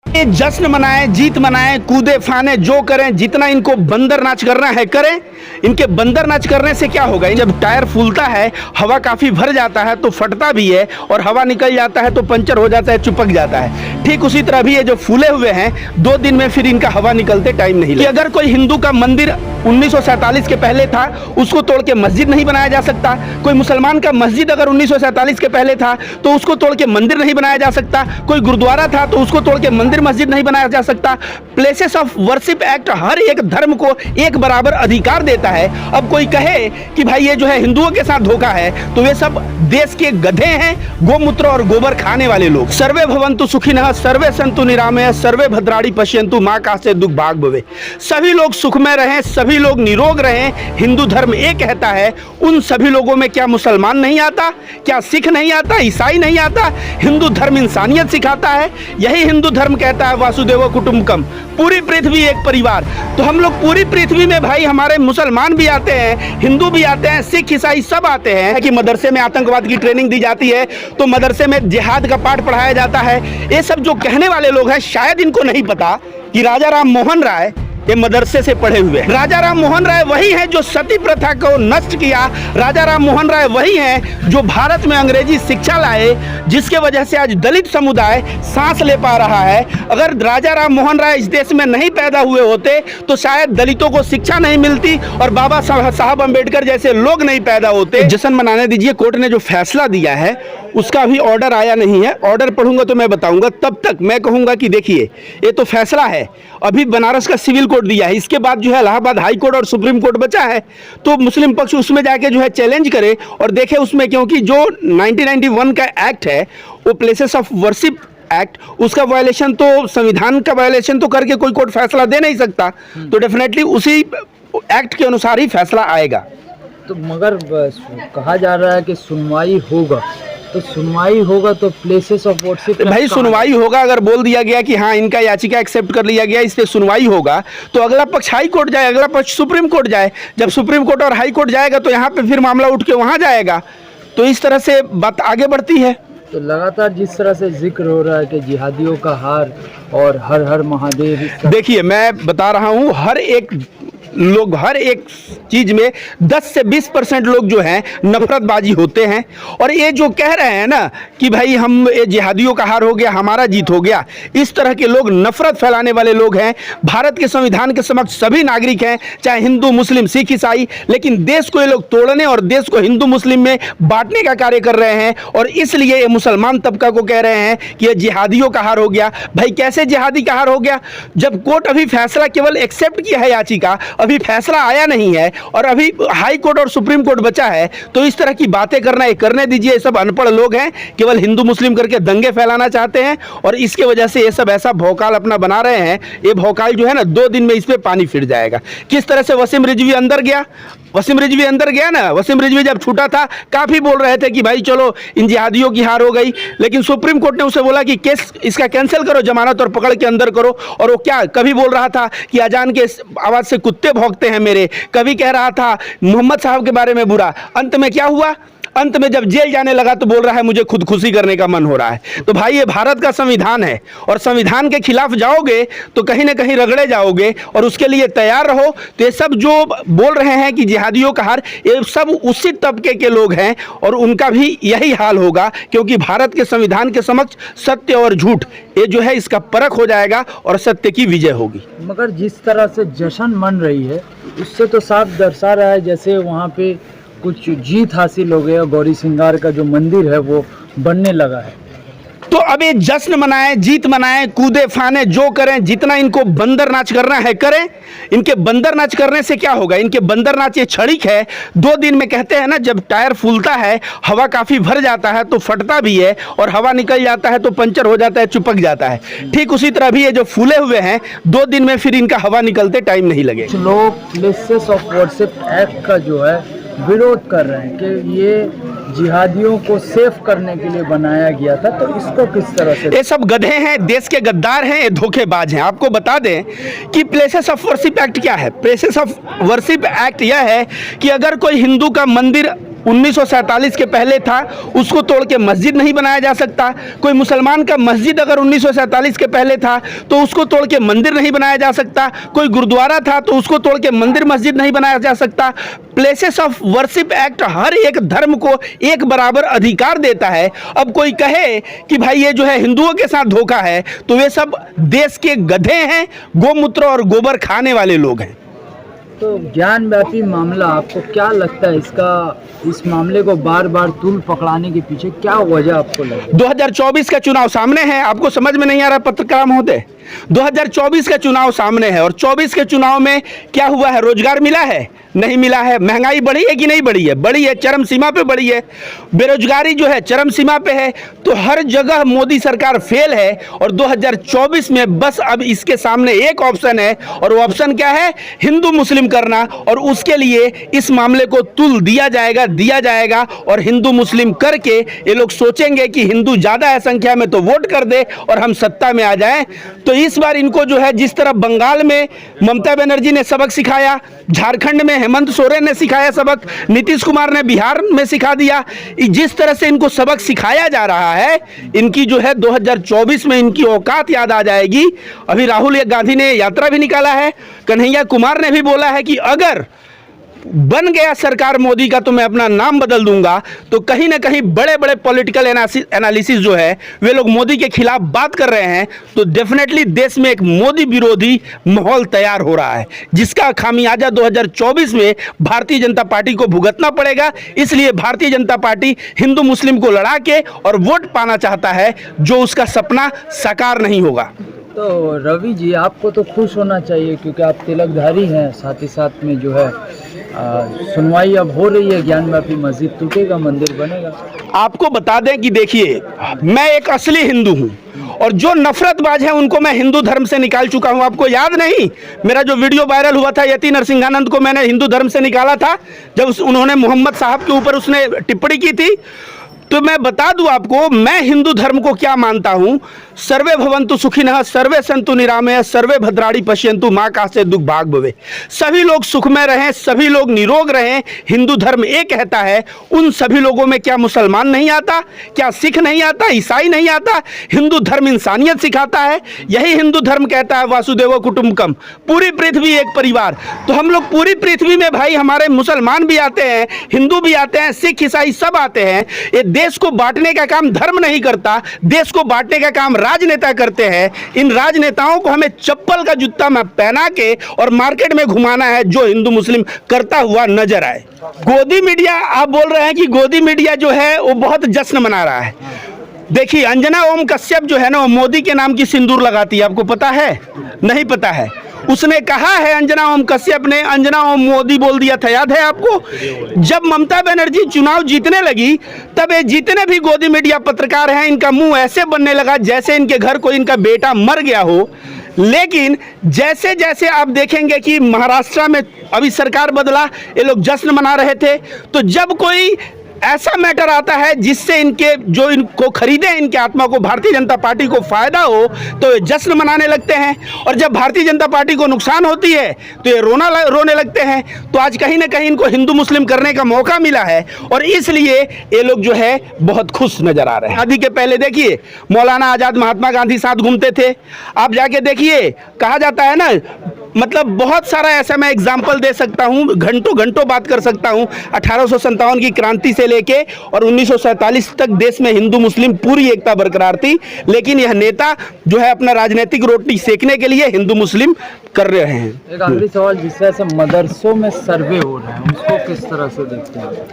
ये जश्न मनाएं, जीत मनाएं, कूदे फाने जो करें, जितना इनको बंदर नाच करना है करें। इनके बंदर नाच करने से क्या होगा, जब टायर फूलता है, हवा काफ़ी भर जाता है तो फटता भी है, और हवा निकल जाता है तो पंचर हो जाता है, चिपक जाता है। ठीक उसी तरह भी ये जो फूले हुए हैं 2 दिन में फिर इनका हवा निकलते टाइम नहीं लगेगा। अगर कोई हिंदू का मंदिर 1947 के पहले था, उसको तोड़ के मस्जिद नहीं बनाया जा सकता। कोई मुसलमान का मस्जिद अगर 1947 के पहले था तो उसको तोड़ के मंदिर नहीं बनाया जा सकता। कोई गुरुद्वारा था तो उसको तोड़ के मंदिर मस्जिद नहीं बनाया जा सकता। प्लेसेस ऑफ वर्शिप एक्ट हर एक धर्म को एक बराबर अधिकार देता है। अब कोई कहे कि भाई ये जो है हिंदुओं के साथ धोखा है, तो वे सब देश के गधे हैं, गोमूत्र और गोबर खाने वाले लोग। सर्वे भवन्तु सुखिनः, सर्वे सन्तु निरामयः, सर्वे भद्राणि पश्यन्तु मां कास्य दुख भाग भवे। सभी लोग सुखमय रहें, सभी लोग निरोग रहें, हिंदू धर्म ये कहता है। उन सभी लोगों में क्या मुसलमान नहीं आता, क्या सिख नहीं आता, ईसाई नहीं आता? हिंदू धर्म इंसानियत सिखाता है। यही हिंदू धर्म कहता है वासुदेव कुटुंबकम, पूरी पृथ्वी एक परिवार। तो हम लोग पूरी पृथ्वी में भाई, हमारे मुसलमान भी आते हैं, हिंदू भी आते हैं, सिख ईसाई सब आते हैं। कि मदरसे में आतंकवाद की ट्रेनिंग दी जाती है तो मदरसे में जिहाद का पाठ पढ़ाया जाता है। ये सब जो कहने वाले लोग हैं, शायद इनको नहीं पता कि राजा राम मोहन राय ये मदरसे से पढ़े हुए हैं। राजा राम मोहन राय वही हैं जो सती प्रथा को नष्ट किया। राजा राम मोहन राय वही हैं जो भारत में अंग्रेजी शिक्षा लाए, जिसके वजह से आज दलित समुदाय सांस ले पा रहा है। अगर राजा राम मोहन राय इस देश में नहीं पैदा हुए होते तो शायद दलितों को शिक्षा नहीं मिलती और बाबा साहब अम्बेडकर जैसे लोग नहीं पैदा होते। जश्न मनाने दीजिए। कोर्ट ने जो फैसला दिया है उसका अभी ऑर्डर आया नहीं है। ऑर्डर पढ़ूंगा तो मैं बताऊंगा। तब तक मैं कहूंगा कि देखिए, ये तो फैसला है। अभी बनारस का सिविल कोर्ट दिया है, इसके बाद जो है इलाहाबाद हाई कोर्ट और सुप्रीम कोर्ट बचा है। तो मुस्लिम पक्ष उसमें जाके जो है चैलेंज करे और देखे उसमें, क्योंकि जो 1991 का एक्ट है वो प्लेसेस ऑफ वर्शिप एक्ट, उसका वायलेशन तो, संविधान का वायलेशन तो करके कोई कोर्ट फैसला दे नहीं सकता। तो डेफिनेटली उसी एक्ट के अनुसार ही फैसला आएगा। तो मगर कहा जा रहा है कि सुनवाई होगा, तो सुनवाई होगा तो प्लेसेस ऑफ वर्शिप भाई सुनवाई होगा। अगर बोल दिया गया कि हाँ इनका याचिका एक्सेप्ट कर लिया गया, इस पे सुनवाई होगा, तो अगला पक्ष हाई कोर्ट जाए, अगला पक्ष सुप्रीम कोर्ट जाए। जब सुप्रीम कोर्ट और हाई कोर्ट जाएगा तो यहाँ पे फिर मामला उठ के वहाँ जाएगा। तो इस तरह से बात आगे बढ़ती है। तो लगातार जिस तरह से जिक्र हो रहा है कि जिहादियों का हार और हर हर महादेव, देखिए मैं बता रहा हूँ, हर एक लोग, हर एक चीज में 10 से 20% लोग जो हैं नफरतबाजी होते हैं। और ये जो कह रहे हैं ना कि भाई हम, ये जिहादियों का हार हो गया, हमारा जीत हो गया, इस तरह के लोग नफरत फैलाने वाले लोग हैं। भारत के संविधान के समक्ष सभी नागरिक हैं, चाहे हिंदू मुस्लिम सिख ईसाई, लेकिन देश को ये लोग तोड़ने और देश को हिंदू मुस्लिम में बांटने का कार्य कर रहे हैं। और इसलिए ये मुसलमान तबका को कह रहे हैं कि ये जिहादियों का हार हो गया। भाई कैसे जिहादी का हार हो गया, जब कोर्ट अभी फैसला केवल एक्सेप्ट किया है याचिका, अभी फैसला आया नहीं है और अभी हाई कोर्ट और सुप्रीम कोर्ट बचा है। तो इस तरह की बातें करना, ये करने दीजिए। ये सब अनपढ़ लोग हैं, केवल हिंदू मुस्लिम करके दंगे फैलाना चाहते हैं और इसके वजह से ये सब ऐसा भौकाल अपना बना रहे हैं। ये भौकाल जो है ना, 2 दिन में इस पे पानी फिर जाएगा। किस तरह से वसीम रिजवी अंदर गया, वसीम रिजवी अंदर गया ना। वसीम रिजवी जब छूटा था, काफ़ी बोल रहे थे कि भाई चलो इन जिहादियों की हार हो गई, लेकिन सुप्रीम कोर्ट ने उसे बोला कि केस इसका कैंसिल करो, जमानत और पकड़ के अंदर करो। और वो क्या कभी बोल रहा था कि अजान के आवाज़ से कुत्ते भौंकते हैं मेरे, कभी कह रहा था मोहम्मद साहब के बारे में बुरा। अंत में क्या हुआ, अंत में जब जेल जाने लगा तो बोल रहा है मुझे खुदकुशी करने का मन हो रहा है। तो भाई ये भारत का संविधान है और संविधान के खिलाफ जाओगे तो कहीं ना कहीं रगड़े जाओगे, और उसके लिए तैयार रहो। तो ये सब जो बोल रहे हैं कि जिहादियों का हार, ये सब उसी तबके के लोग हैं और उनका भी यही हाल होगा, क्योंकि भारत के संविधान के समक्ष सत्य और झूठ ये जो है इसका परख हो जाएगा और सत्य की विजय होगी। मगर जिस तरह से जश्न मन रही है उससे तो साफ दर्शा रहा है जैसे वहाँ पे कुछ जीत हासिल हो गया, गौरी सिंगार का जो मंदिर है वो बनने लगा है। तो अब ये जश्न मनाएं, जीत मनाएं, कूदे फाने जो करें, जितना इनको बंदर नाच करना है करें। इनके बंदर नाच करने से क्या होगा, इनके बंदर नाच ये क्षणिक है। 2 दिन में कहते हैं ना, जब टायर फूलता है, हवा काफ़ी भर जाता है तो फटता भी है, और हवा निकल जाता है तो पंचर हो जाता है, चिपक जाता है। ठीक उसी तरह भी ये जो फूले हुए हैं 2 दिन में फिर इनका हवा निकलते टाइम नहीं लगेगा। लोग प्लेसेस ऑफ वर्शिप एक्ट का जो है विरोध कर रहे हैं कि ये जिहादियों को सेफ करने के लिए बनाया गया था, तो इसको किस तरह से? ये सब गधे हैं, देश के गद्दार हैं, ये धोखेबाज हैं। आपको बता दें कि प्लेसेस ऑफ वर्शिप एक्ट क्या है। प्लेसेस ऑफ वर्शिप एक्ट यह है कि अगर कोई हिंदू का मंदिर 1947 के पहले था उसको तोड़ के मस्जिद नहीं बनाया जा सकता। कोई मुसलमान का मस्जिद अगर 1947 के पहले था तो उसको तोड़ के मंदिर नहीं बनाया जा सकता। कोई गुरुद्वारा था तो उसको तोड़ के मंदिर मस्जिद नहीं बनाया जा सकता। प्लेसेस ऑफ वर्शिप एक्ट हर एक धर्म को एक बराबर अधिकार देता है। अब कोई कहे कि भाई ये जो है हिंदुओं के साथ धोखा है, तो वे सब देश के गधे हैं, गोमूत्र और गोबर खाने वाले लोग हैं। तो ज्ञानव्यापी मामला, आपको क्या लगता है इस मामले को बार बार तूल पकड़ाने के पीछे क्या वजह आपको लगता है? 2024 का चुनाव सामने है, आपको समझ में नहीं आ रहा पत्रकार महोदय? 2024 का चुनाव सामने है और 24 के चुनाव में क्या हुआ है? रोजगार मिला है? नहीं मिला है। महंगाई बढ़ी है कि नहीं बढ़ी है? बढ़ी है, चरम सीमा पे बढ़ी है। बेरोजगारी जो है चरम सीमा पे है। तो हर जगह मोदी सरकार फेल है और 2024 में बस अब इसके सामने एक ऑप्शन है और वो ऑप्शन क्या है? हिंदू मुस्लिम करना। और उसके लिए इस मामले को तुल दिया जाएगा और हिंदू मुस्लिम करके ये लोग सोचेंगे कि हिंदू ज्यादा है संख्या में तो वोट कर दे और हम सत्ता में आ जाएं। तो इस बार इनको जो है, जिस तरह बंगाल में ममता बनर्जी ने सबक सिखाया, झारखंड में हेमंत सोरेन ने सिखाया सबक, नीतीश कुमार ने बिहार में सिखा दिया, जिस तरह से इनको सबक सिखाया जा रहा है, इनकी जो है 2024 में इनकी औकात याद आ जाएगी। अभी राहुल गांधी ने यात्रा भी निकाला है, कन्हैया कुमार ने भी बोला है कि अगर बन गया सरकार मोदी का तो मैं अपना नाम बदल दूंगा। तो कहीं ना कहीं बड़े बड़े पॉलिटिकल एनालिसिस जो है वे लोग मोदी के खिलाफ बात कर रहे हैं। तो डेफिनेटली देश में एक मोदी विरोधी माहौल तैयार हो रहा है, जिसका खामियाजा 2024 में भारतीय जनता पार्टी को भुगतना पड़ेगा। इसलिए भारतीय जनता पार्टी हिंदू मुस्लिम को लड़ा के और वोट पाना चाहता है, जो उसका सपना साकार नहीं होगा। तो रवि जी, आपको तो खुश होना चाहिए क्योंकि आप तिलकधारी हैं, साथ ही साथ में जो है सुनवाई अब हो रही है, ज्ञानव्यापी मस्जिद टूटेगा, मंदिर बनेगा। आपको बता दें कि देखिए, मैं एक असली हिंदू हूं और जो नफरतबाज हैं उनको मैं हिंदू धर्म से निकाल चुका हूं। आपको याद नहीं, मेरा जो वीडियो वायरल हुआ था, यति नरसिंहानंद को मैंने हिंदू धर्म से निकाला था जब उन्होंने मोहम्मद साहब के ऊपर उसने टिप्पणी की थी। तो मैं बता दूं आपको, मैं हिंदू धर्म को क्या मानता हूं। सर्वे भवन्तु सुखिनः, सर्वे सन्तु निरामयः, सर्वे भद्राणि पश्यन्तु, मां कास्य दुख भाग भवे। सभी लोग सुखमय रहें, सभी लोग निरोग रहें, हिंदू धर्म ये कहता है। उन सभी लोगों में क्या मुसलमान नहीं आता? क्या सिख नहीं आता? ईसाई नहीं आता? हिंदू धर्म इंसानियत सिखाता है। यही हिंदू धर्म कहता है वासुदेव कुटुंबकम, पूरी पृथ्वी एक परिवार। तो हम लोग पूरी पृथ्वी में भाई, हमारे मुसलमान भी आते हैं, हिंदू भी आते हैं, सिख ईसाई सब आते हैं। ये देश को बांटने का काम धर्म नहीं करता, देश को बांटने का काम राजनेता करते हैं। इन राजनेताओं को हमें चप्पल का जूता में पहना के और मार्केट में घुमाना है, जो हिंदू मुस्लिम करता हुआ नजर आए। गोदी मीडिया, आप बोल रहे हैं कि गोदी मीडिया जो है वो बहुत जश्न मना रहा है। देखिए, अंजना ओम कश्यप जो है ना, वो मोदी के नाम की सिंदूर लगाती है, आपको पता है? नहीं पता है। उसने कहा है, अंजना ओम कश्यप ने अंजना ओम मोदी बोल दिया था, याद है आपको? जब ममता बनर्जी चुनाव जीतने लगी, तब ये जितने भी गोदी मीडिया पत्रकार हैं, इनका मुंह ऐसे बनने लगा जैसे इनके घर कोई इनका बेटा मर गया हो। लेकिन जैसे जैसे आप देखेंगे कि महाराष्ट्र में अभी सरकार बदला, ये लोग जश्न मना रहे थे। तो जब कोई ऐसा मैटर आता है जिससे इनके जो इनको खरीदे, इनके आत्मा को, भारतीय जनता पार्टी को फायदा हो, तो ये जश्न मनाने लगते हैं। और जब भारतीय जनता पार्टी को नुकसान होती है तो ये रोने लगते हैं। तो आज कहीं ना कहीं इनको हिंदू मुस्लिम करने का मौका मिला है और इसलिए ये लोग जो है बहुत खुश नजर आ रहे हैं। आदि के पहले देखिए, मौलाना आजाद महात्मा गांधी साथ घूमते थे। आप जाके देखिए, कहा जाता है ना, मतलब बहुत सारा ऐसा मैं एग्जाम्पल दे सकता हूं, घंटों घंटों बात कर सकता हूं। 1857 की क्रांति से लेके और 1947 तक देश में हिंदू मुस्लिम पूरी एकता बरकरार थी। लेकिन यह नेता जो है अपना राजनीतिक रोटी सेकने के लिए हिंदू मुस्लिम कर रहे हैं। एक आखिरी सवाल, जिस तरह से मदरसों में सर्वे हो रहे हैं, उसको किस तरह से देखते हैं?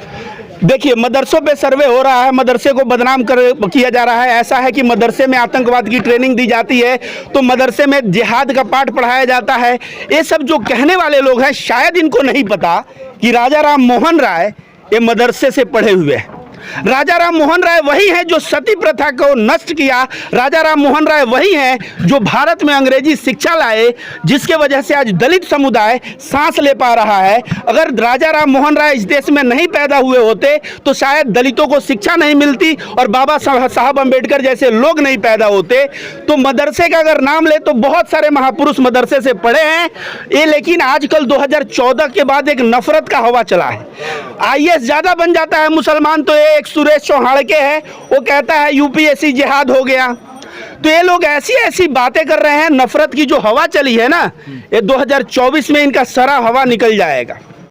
देखिए, मदरसों पे सर्वे हो रहा है, मदरसे को बदनाम किया जा रहा है। ऐसा है कि मदरसे में आतंकवाद की ट्रेनिंग दी जाती है, तो मदरसे में जिहाद का पाठ पढ़ाया जाता है। ये सब जो कहने वाले लोग हैं, शायद इनको नहीं पता कि राजा राम मोहन राय ये मदरसे से पढ़े हुए हैं। राजा राम मोहन राय वही हैं जो सती प्रथा को नष्ट किया। राजा राम मोहन राय वही हैं जो भारत में अंग्रेजी शिक्षा लाए, जिसके वजह से आज दलित समुदाय सांस ले पा रहा है। अगर राजा राम मोहन राय इस देश में नहीं पैदा हुए होते तो शायद दलितों को शिक्षा नहीं मिलती और बाबा साहब अम्बेडकर जैसे लोग नहीं पैदा होते। तो मदरसे का अगर नाम ले तो बहुत सारे महापुरुष मदरसे से पढ़े हैं ये, लेकिन आजकल 2014 के बाद एक नफरत का हवा चला है। आईएएस ज़्यादा बन जाता है मुसलमान तो ये एक सुरेश चौहान के है, वो कहता है यूपीएससी जिहाद हो गया। तो ये लोग ऐसी ऐसी बातें कर रहे हैं। नफरत की जो हवा चली है ना, ये 2024 में इनका सारा हवा निकल जाएगा।